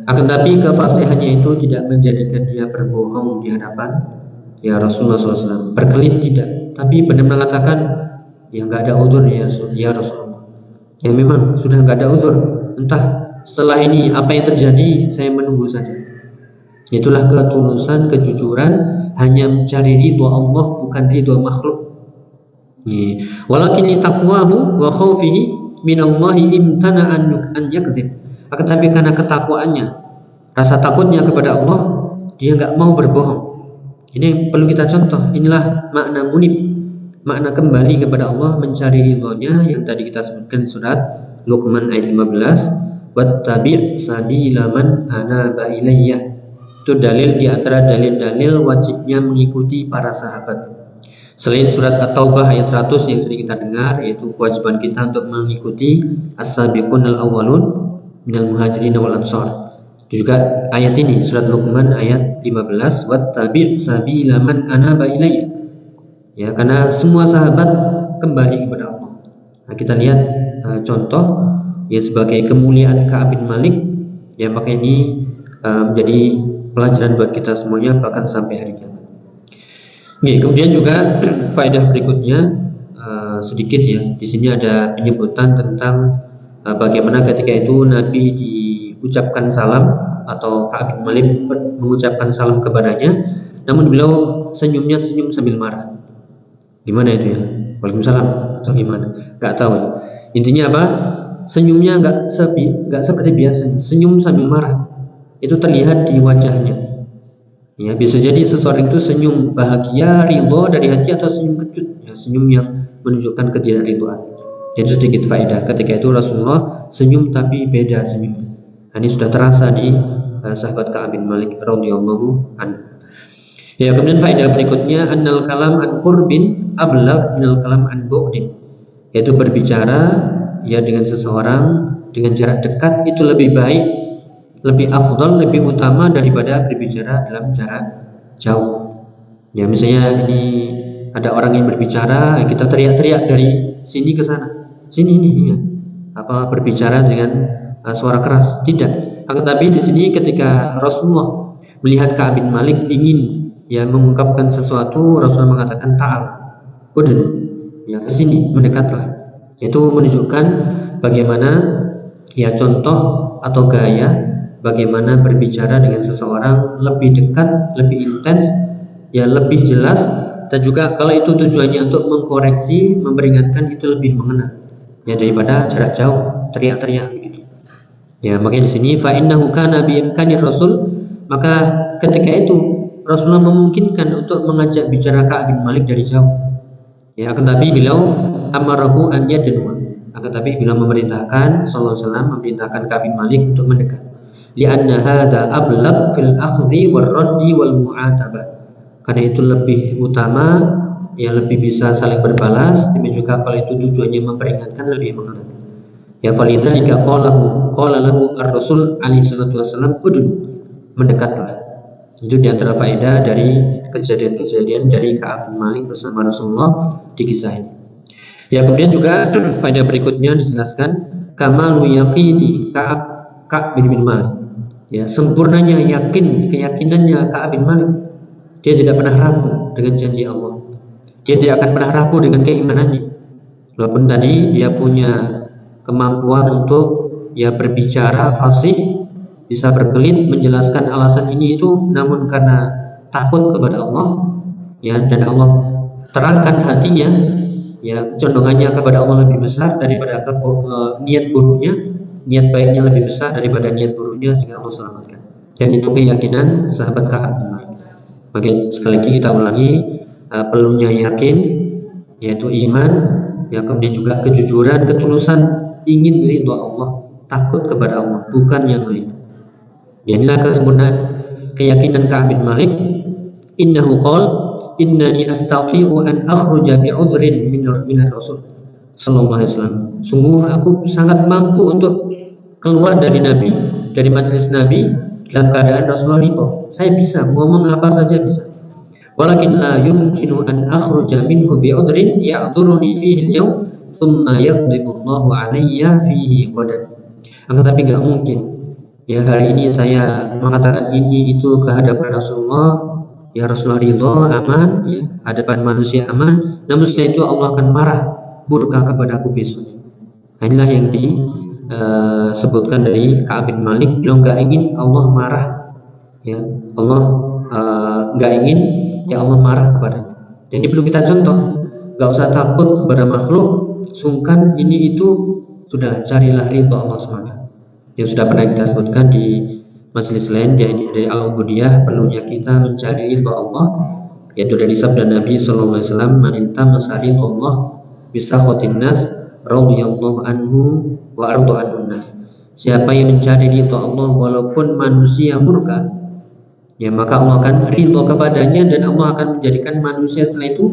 Akan tapi kefasihannya itu tidak menjadikan dia berbohong di hadapan ya Rasulullah SAW, berkelit tidak, tapi benar mengatakan ya nggak ada uzur ya Rasulullah. Ya memang sudah nggak ada uzur. Entah setelah ini apa yang terjadi, saya menunggu saja. Itulah ketulusan, kejujuran, hanya mencari ridha Allah, bukan ridha makhluk. Walakin li taqwahu wa khaufihi minallahi imtana an yakdzib. Akan tapi karena ketakwaannya, rasa takutnya kepada Allah, dia enggak mau berbohong. Ini perlu kita contoh. Inilah makna munib, makna kembali kepada Allah, mencari ridhonya yang tadi kita sebutkan di surat Luqman ayat 15, wattabi' sabila man anaba ilayya. Itu dalil di antara dalil-dalil wajibnya mengikuti para sahabat. Selain surat At-Taubah ayat 100 yang sering kita dengar, yaitu kewajiban kita untuk mengikuti as-sabiqunal awwalun minal muhajirin wal ansar. Juga ayat ini surat Luqman ayat 15, wattabi' sabila man anaba ilayya. Ya, karena semua sahabat kembali kepada Allah. Nah, kita lihat contoh ya sebagai kemuliaan Ka'ab bin Malik, ya maka ini menjadi pelajaran buat kita semuanya bahkan sampai hari kiamat. Kemudian juga faedah berikutnya sedikit ya. Di sini ada penyebutan tentang bagaimana ketika itu Nabi diucapkan salam atau Ka'ab bin Malik mengucapkan salam kepadanya, namun beliau senyumnya senyum sambil marah. Gimana itu ya? Waalaikumsalam atau gimana? Gak tahu. Intinya apa? Senyumnya nggak seperti biasanya. Senyum sambil marah. Itu terlihat di wajahnya. Ya, bisa jadi seseorang itu senyum bahagia, ridho dari hati, atau senyum kecut, ya, senyum yang menunjukkan ketidakridhoan. Jadi sedikit faedah. Ketika itu Rasulullah senyum tapi beda senyum. Ini sudah terasa di sahabat Ka'ab bin Malik radhiyallahu anhu. Ya, kemudian faedah berikutnya annal kalam an qurbin ablagh minal kalam an bu'din, yaitu berbicara ya dengan seseorang dengan jarak dekat itu lebih baik, lebih afdal, lebih utama daripada berbicara dalam jarak jauh. Ya, misalnya ini ada orang yang berbicara, kita teriak-teriak dari sini ke sana, sini ini ya. Apa berbicara dengan suara keras? Tidak. Akan tapi di sini ketika Rasulullah melihat Ka'ab bin Malik ingin ya mengungkapkan sesuatu, Rasulullah mengatakan ta'al, udun, ya kesini, mendekatlah. Itu menunjukkan bagaimana ya contoh atau gaya bagaimana berbicara dengan seseorang lebih dekat, lebih intens, ya lebih jelas, dan juga kalau itu tujuannya untuk mengkoreksi, memperingatkan, itu lebih mengena ya daripada jarak jauh teriak-teriak begitu. Ya, makanya di sini fa innahu kana bi imkanir rasul, maka ketika itu Rasulullah memungkinkan untuk mengajak bicara Ka'ab bin Malik dari jauh. Ya, akan tapi beliau amarahu an yadnu, akan tapi beliau memerintahkan sallallahu alaihi wasallam memerintahkan Ka'ab bin Malik untuk mendekat. Li'anna hadza ablagh fil akhdhi war raddi wal mu'atabah. Karena itu lebih utama, ya lebih bisa saling berbalas, demikian juga kalau itu tujuannya memperingatkan lebih mengena. Ya falidzalika qala lahu ar-rasul alaihi salatu wasallam udun, mendekatlah. Itu diantara faedah dari kejadian-kejadian dari Ka'ab bin Malik bersama Rasulullah di kisah ini. Ya, kemudian juga faedah berikutnya dijelaskan kamalu yaqini Ka'ab bin Malik. Ya, sempurnanya keyakinannya Ka'ab bin Malik. Dia tidak pernah ragu dengan janji Allah. Dia tidak akan pernah ragu dengan keimanannya. Walaupun tadi dia punya kemampuan untuk ya berbicara fasih, bisa berkelit menjelaskan alasan ini itu, namun karena takut kepada Allah ya, dan Allah terangkan hatinya ya, kecondongannya kepada Allah lebih besar daripada niat buruknya, niat baiknya lebih besar daripada niat buruknya, sehingga Allah selamatkan. Dan itu keyakinan sahabat Ka'ab bin Malik. Maka sekali lagi kita ulangi, perlunya yakin, yaitu iman ya, kemudian juga kejujuran, ketulusan, ingin ridha Allah, takut kepada Allah, bukan yang lain. Inilah kesempurnaan keyakinan Ka'ab bin Malik. Innahu qala innani astaqiu an akhruja bi'udhrin minar rasul sallallahu alaihi wasallam. Sungguh aku sangat mampu untuk keluar dari Nabi, dari majelis Nabi dalam keadaan Rasulullah ridha. Saya bisa ngomong apa saja bisa. Walakin la yumkinu an akhruja minhu bi'udhrin ya'dhuruni fihi al-yawm thumma yaqdibu Allahu alayya fihi qadan. Akan tapi enggak mungkin ya hari ini saya mengatakan ini itu ke hadapan Rasulullah, ya Rasulullah ridho, aman, ya hadapan manusia aman, namun setelah itu Allah akan marah, murka kepada aku besok. Nah, inilah yang disebutkan dari Ka'ab bin Malik. Beliau nggak ingin Allah marah, ya Allah nggak ingin ya Allah marah kepadanya. Jadi perlu kita contoh, nggak usah takut kepada makhluk, sungkan ini itu, sudah carilah ridho Allah SWT. Yang sudah pernah kita sebutkan di majelis lain dari Al-Ubudiyah, perlunya kita mencari ridha Allah, yaitu dari sabda Nabi sallallahu alaihi wasallam, man iltamasa ridha Allah bi sakhatin nas radhiyallahu anhu wa arda anhu nas. Siapa yang mencari ridha Allah walaupun manusia murka, ya maka Allah akan ridha kepadanya, dan Allah akan menjadikan manusia setelah itu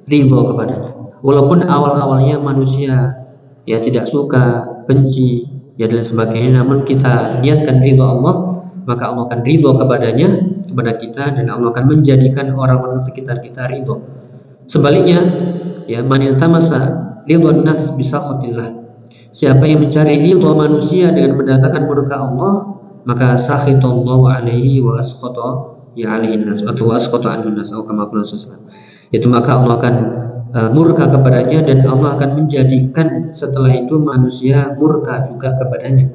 ridha kepadanya. Walaupun awal-awalnya manusia ya tidak suka, benci, ya dan sebagainya, namun kita niatkan ridha Allah, maka Allah akan ridha kepadanya, kepada kita, dan Allah akan menjadikan orang-orang sekitar kita ridha. Sebaliknya, ya man iltamasa ridha nas bi sakhatillah. Siapa yang mencari ridha manusia dengan mendatangkan murka Allah, maka sakhitallahu alaihi wa asqata ya alaihi nas, atau asqata anhu nas, atau kama qala sallallahu. Itu maka Allah akan murka kepadanya, dan Allah akan menjadikan setelah itu manusia murka juga kepadanya.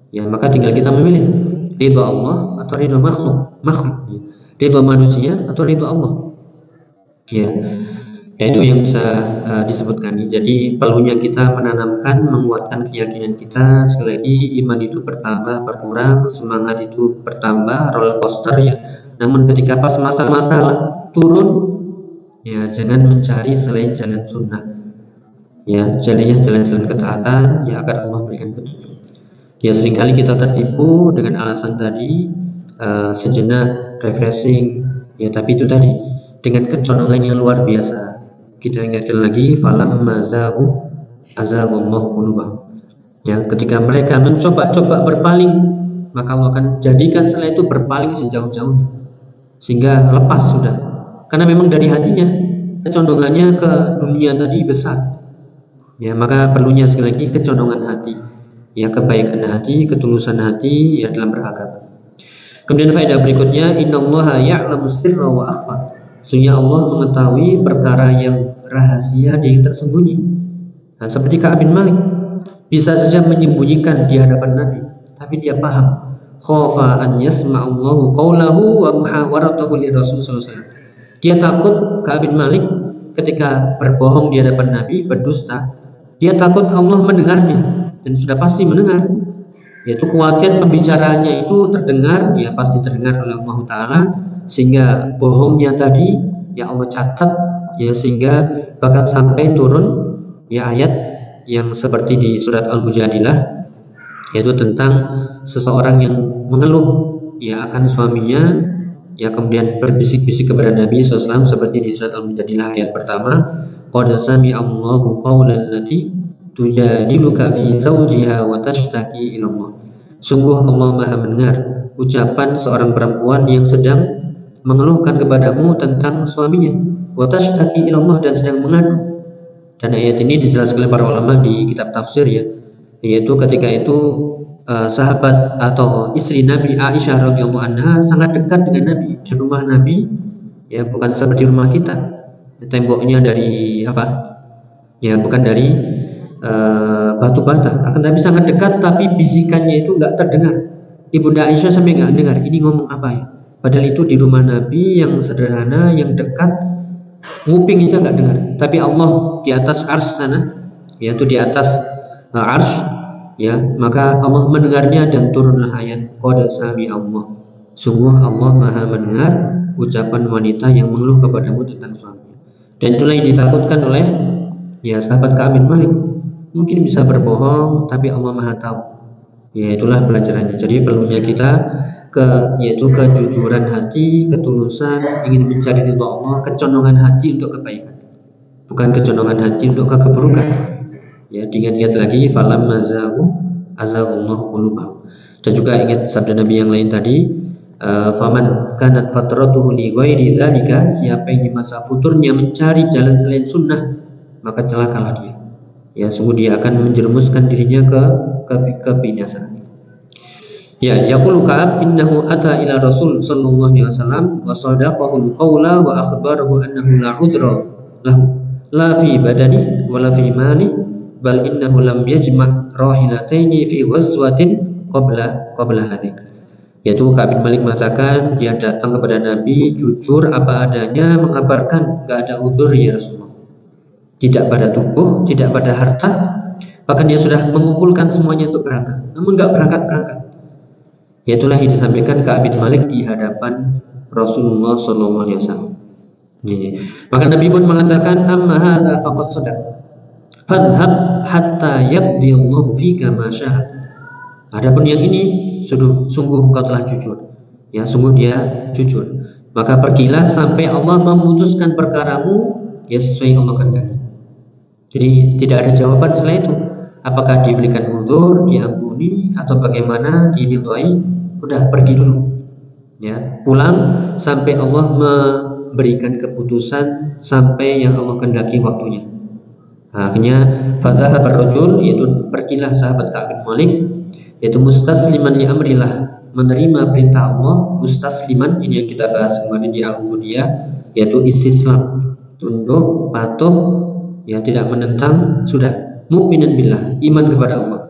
Ya, maka tinggal kita memilih ridha Allah atau ridha makhluk, ridha manusia atau ridha Allah. Ya, itu yang bisa disebutkan. Jadi perlunya kita menanamkan, menguatkan keyakinan kita. Sekali lagi, iman itu bertambah, berkurang, semangat itu bertambah, roller coaster ya. Namun ketika pas masa-masa turun, ya jangan mencari selain jalan sunnah, ya jalannya jalan-jalan ketaatan, ya agar Allah berikan petunjuk. Ya seringkali kita tertipu dengan alasan tadi, sejenak refreshing, ya tapi itu tadi dengan kecondongan yang luar biasa. Kita ingatkan lagi, falam mazahu azaghallahu qulubahum. Ya, ketika mereka mencoba-coba berpaling, maka Allah akan jadikan setelah itu berpaling sejauh-jauhnya, sehingga lepas sudah. Karena memang dari hatinya kecondongannya ke dunia tadi besar. Ya, maka perlunya sekali lagi kecondongan hati, ya kebaikan hati, ketulusan hati ya dalam beragama. Kemudian faedah berikutnya, innallaha ya'lamu sirra wa akhfa. Sesungguhnya Allah mengetahui perkara yang rahasia dan yang tersembunyi. Nah, seperti Ka'ab bin Malik bisa saja menyembunyikan di hadapan Nabi, tapi dia paham. Khafa an yasma'allahu qawlahu wa muhawaratahu li Rasul sallallahu alaihi wasallam. Dia takut, Ka'ab bin Malik, ketika berbohong di hadapan Nabi, berdusta, dia takut Allah mendengarnya, dan sudah pasti mendengar. Yaitu khawatir pembicaraannya itu terdengar, ya pasti terdengar oleh Allah Ta'ala, sehingga bohongnya tadi ya Allah catat, ya sehingga bahkan sampai turun ya ayat yang seperti di surat Al-Mujadilah, yaitu tentang seseorang yang mengeluh ya akan suaminya, ya kemudian berbisik-bisik kepada Nabi SAW, seperti di surat Al-Mujadilah ayat pertama, qad sami'allahu qawlan lati tujadiluka fi zawjiha wa tashtaki ila Allah. Sungguh Allah Maha mendengar ucapan seorang perempuan yang sedang mengeluhkan kepadamu tentang suaminya, wa tashtaki ila Allah, dan sedang mengadu. Dan ayat ini dijelaskan oleh para ulama di kitab tafsir, ya, yaitu ketika itu sahabat atau istri Nabi Aisyah radhiyallahu anha sangat dekat dengan Nabi, di rumah Nabi, ya bukan seperti rumah kita, temboknya dari apa, ya bukan dari batu bata, akan tapi sangat dekat, tapi bisikannya itu nggak terdengar. Ibunda Aisyah sampai nggak dengar ini ngomong apa ya, padahal itu di rumah Nabi yang sederhana, yang dekat, nguping aja nggak dengar. Tapi Allah di atas arsy sana, yaitu di atas arsy, ya maka Allah mendengarnya dan turunlah ayat qad sami'allah. Sungguh Allah Maha mendengar ucapan wanita yang mengeluh kepadamu tentang suaminya. Dan itulah yang ditakutkan oleh ya sahabat Ka'ab bin Malik. Mungkin bisa berbohong, tapi Allah Maha tahu. Ya itulah pelajarannya. Jadi perlunya kita yaitu kejujuran hati, ketulusan, ingin mencari ridha Allah, kecondongan hati untuk kebaikan, bukan kecondongan hati untuk keburukan. Ya, diingat-ingat lagi, falam mazahu azaghallahu qulubahum. Dan juga ingat sabda Nabi yang lain tadi, faman kanat fatratuhu li ghairi dzalika, siapa yang di masa futurnya mencari jalan selain sunnah, maka celakalah dia. Ya, sungguh dia akan menjerumuskan dirinya ke kebinasaan. Ya, yaqulu Ka'ab innahu ata ila Rasul sallallahu alaihi wasallam wa sadaqahu al-qawla wa akhbarahu annahu la udra lahu la fi badani wa la fi mali bal innahu lam yajma' rahilataini fi ghazwatin qabla hadhihi. Yaitu Ka'ab bin Malik mengatakan dia datang kepada Nabi jujur apa adanya, mengabarkan enggak ada udzur ya Rasulullah, tidak pada tubuh, tidak pada harta, bahkan dia sudah mengumpulkan semuanya untuk berangkat, namun enggak berangkat. Itulah yang disampaikan Ka'ab bin Malik di hadapan Rasulullah SAW. Maka Nabi pun mengatakan, amma hadza faqad sadaq, fadhhab hatta yaqdi Allahu fika ma syaa. Adapun yang ini sungguh engkau telah jujur. Ya, sungguh dia jujur. Maka pergilah sampai Allah memutuskan perkaramu ya sesuai yang Allah kehendaki. Jadi tidak ada jawaban setelah itu. Apakah diberikan uzur, diampuni, atau bagaimana, diridhoi, udah pergi dulu. Ya, pulang sampai Allah memberikan keputusan, sampai yang Allah kehendaki waktunya. Akhirnya fadzahab ar-rajul, yaitu pergilah sahabat Ka'ab bin Malik, yaitu mustasliman li amrillah, menerima perintah Allah, mustasliman, ini yang kita bahas kemarin di Al-Ubudiyah, yaitu istislam, tunduk, patuh, ya tidak menentang, sudah mukminan billah, iman kepada Allah.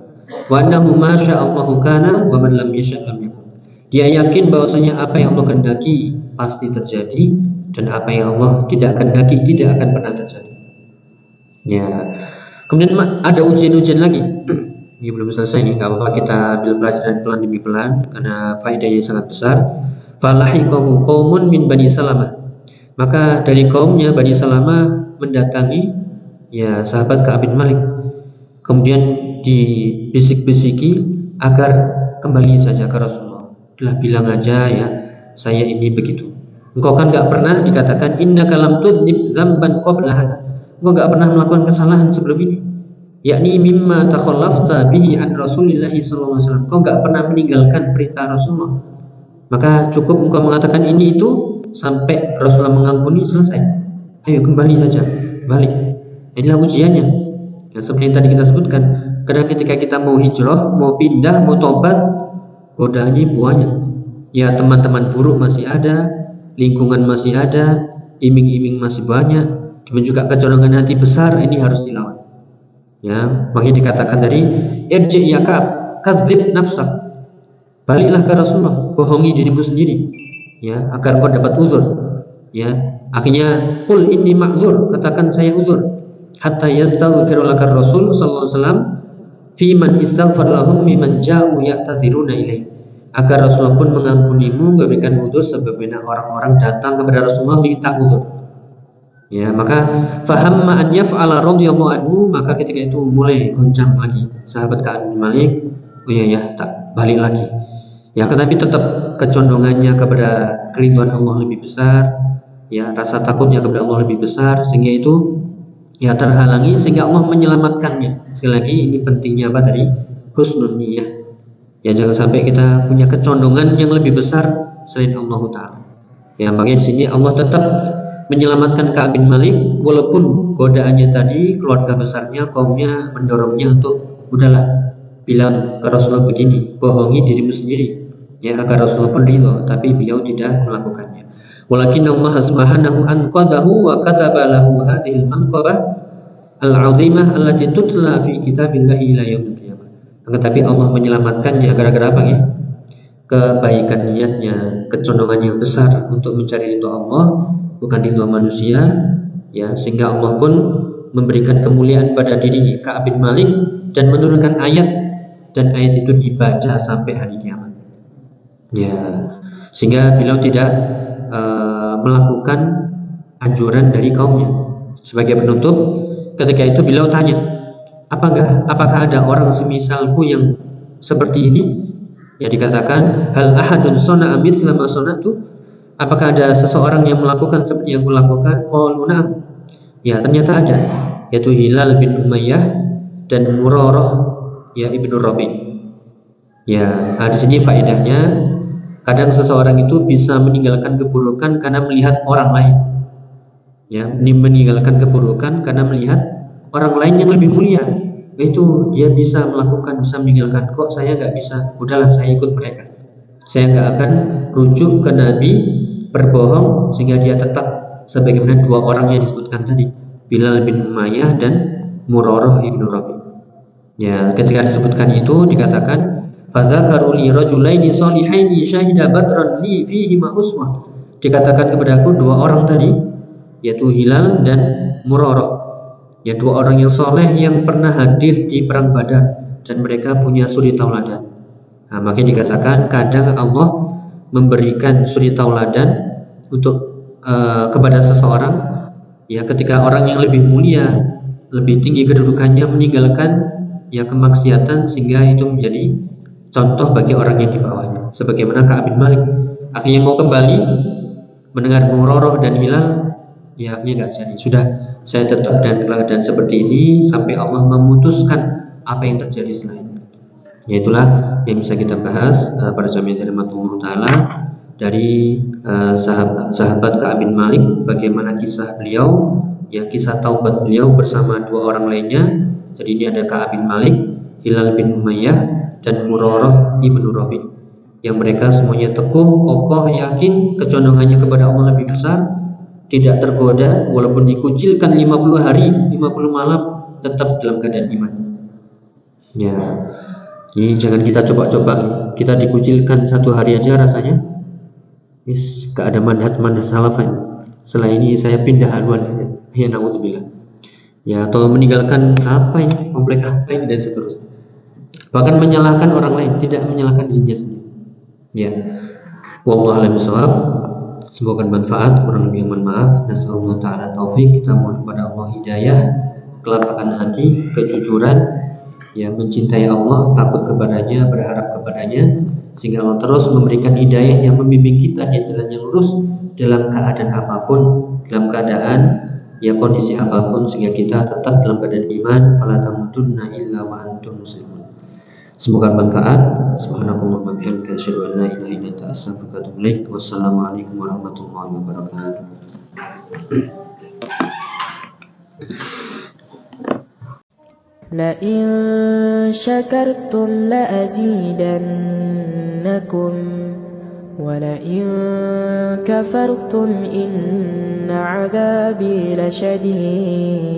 Wa annahu ma sya'allahu kana wa man lam yasha' lam yakun. Dia yakin bahwasanya apa yang Allah kehendaki pasti terjadi, dan apa yang Allah tidak kehendaki tidak akan pernah terjadi. Ya. Kemudian ada ujian-ujian lagi. Ini belum selesai nih, enggak apa-apa kita ambil pelajaran pelan demi pelan karena faedahnya sangat besar. Falahiqahu qaumun min Bani Salamah. Maka dari kaumnya Bani Salamah mendatangi ya sahabat Ka'ab bin Malik. Kemudian dibisik-bisiki agar kembali saja ke Rasulullah. Udah bilang aja ya, saya ini begitu. Engkau kan nggak pernah dikatakan innaka lam tudznib dzamban qabla hadza. Engkau nggak pernah melakukan kesalahan sebelum ini. Yakni mimma takhallafta bihi an Rasulillah sallallahu alaihi wasallam. Engkau nggak pernah meninggalkan perintah Rasulullah. Maka cukup engkau mengatakan ini itu sampai Rasulullah mengampuni, selesai. Ayo kembali saja, balik. Inilah ujiannya. Yang seperti yang tadi kita sebutkan. Karena ketika kita mau hijrah, mau pindah, mau tobat, godaannya banyak. Ya teman-teman buruk masih ada, lingkungan masih ada, iming-iming masih banyak, dan juga kecolongan hati besar, ini harus dilawan. Ya, makanya dikatakan dari irji ya kadzib nafsak. Baliklah ke Rasulullah, bohongi dirimu sendiri, ya, agar kau dapat uzur. Ya, akhirnya qul inni ma'dzur, katakan saya uzur. Hatta yastaghfiru laka Rasul sallallahu alaihi wasallam fi man istaghfar lahum mimman ja'u ya'tadziruna ilaih. Agar Rasulullah pun mengampunimu, memberikan uzur sebagaimana orang-orang datang kepada Rasulullah minta uzur. Ya, maka fahamma an yaf'ala radhiyallahu anhu, maka ketika itu mulai goncang lagi sahabat Ka'ab bin Malik. Oh iya ya, tak balik lagi. Ya, tetapi tetap kecondongannya kepada keridhaan Allah lebih besar, ya, rasa takutnya kepada Allah lebih besar, sehingga itu ya terhalangi, sehingga Allah menyelamatkannya. Sekali lagi ini pentingnya apa tadi? Husnul niyah. Ya, jangan sampai kita punya kecondongan yang lebih besar selain Allah Ta'ala. Ya, makanya di sini Allah tetap menyelamatkan Ka'ab bin Malik, walaupun godaannya tadi, keluarga besarnya, kaumnya mendorongnya untuk udahlah, bilang ke Rasulullah begini, bohongi dirimu sendiri, ya, agar Rasulullah pun ridho, tapi beliau tidak melakukannya. Walakin Allah subhanahu anqadahu wa kataba lahu hadhil manqabah al-'azimah allati tutla fi kitabillahi ila yaumil qiyamah. Tetapi Allah menyelamatkannya gara-gara apa ya? Kebaikan niatnya, kecondongan yang besar untuk mencari ridho Allah, bukan ridho manusia, ya, sehingga Allah pun memberikan kemuliaan pada diri Ka'ab bin Malik dan menurunkan ayat, dan ayat itu dibaca sampai hari kiamat. Ya, sehingga beliau tidak melakukan anjuran dari kaumnya. Sebagai penutup, ketika itu beliau tanya, apakah ada orang semisalku yang seperti ini? Ya, dikatakan hal ahadun sana'a mithla ma sana'tu, apakah ada seseorang yang melakukan seperti yang kulakukan? Qalu na'am. Ya, ternyata ada, yaitu Hilal bin Umayyah dan Murarah, ya, Ibnu Rabi'. Ya, di sini faedahnya, kadang seseorang itu bisa meninggalkan keburukan karena melihat orang lain. Ya, meninggalkan keburukan karena melihat orang lain yang lebih mulia. Itu dia bisa melakukan, bisa meninggalkan. Kok saya nggak bisa? Udahlah, saya ikut mereka. Saya nggak akan rujuk ke Nabi, berbohong, sehingga dia tetap sebagaimana dua orang yang disebutkan tadi, Hilal bin Umayyah dan Murarah Ibnu Rabi'. Ya, ketika disebutkan itu dikatakan fadzakaru li rajulaini shalihaini syahida badran li fihi ma uswah. Dikatakan kepadaku dua orang tadi, yaitu Hilal dan Murarah, ya, dua orang yang soleh yang pernah hadir di perang Badar dan mereka punya suri tauladan. Nah, makanya dikatakan kadang Allah memberikan suri tauladan untuk kepada seseorang, ya, ketika orang yang lebih mulia, lebih tinggi kedudukannya meninggalkan, ya, kemaksiatan, sehingga itu menjadi contoh bagi orang yang di bawahnya. Sebagaimana Ka'ab bin Malik akhirnya mau kembali mendengar Murarah dan Hilal, ya, akhirnya nggak jadi. Sudah, saya tetap dan keadaan seperti ini sampai Allah memutuskan apa yang terjadi selanjutnya. Ya, itulah yang bisa kita bahas pada jamiah Allah Ta'ala dari sahabat Ka'ab bin Malik, bagaimana kisah beliau, ya, kisah taubat beliau bersama dua orang lainnya. Jadi ini ada Ka'ab bin Malik, Hilal bin Umayyah, dan Murarah Ibnu Rabi', yang mereka semuanya teguh, kokoh, yakin kecondongannya kepada Allah lebih besar, tidak tergoda, walaupun dikucilkan 50 hari, 50 malam, tetap dalam keadaan iman. Ya, ini jangan kita coba-coba, kita dikucilkan satu hari aja rasanya, gak ada manhaj salafan. Setelah ini saya pindah haluan saja. Ya, naudzubillah. Ya, atau meninggalkan apa ini, komplek apa ini, dan seterusnya. Bahkan menyalahkan orang lain, tidak menyalahkan dirinya sendiri. Ya, wallahu a'lam bishawab. Semoga bermanfaat, kurang lebih mohon maaf. Nasallahu ta'ala taufik, kita mohon kepada Allah hidayah, kelapangan hati, kejujuran, ya mencintai Allah, takut kepadanya, berharap kepadanya, sehingga Allah terus memberikan hidayah yang membimbing kita di jalan yang lurus dalam keadaan apapun, dalam keadaan ya kondisi apapun, sehingga kita tetap dalam keadaan iman. Fala tamutunna illa wa antum muslimun. Semoga bermanfaat. Subhanallah wa bihamdihi asyhadu an la ilaha illa anta astaghfiruka wa atubu ilaik. Wassalamualaikum warahmatullahi wabarakatuh. لئن شكرتم لأزيدنكم ولئن كفرتم إن عذابي لشديد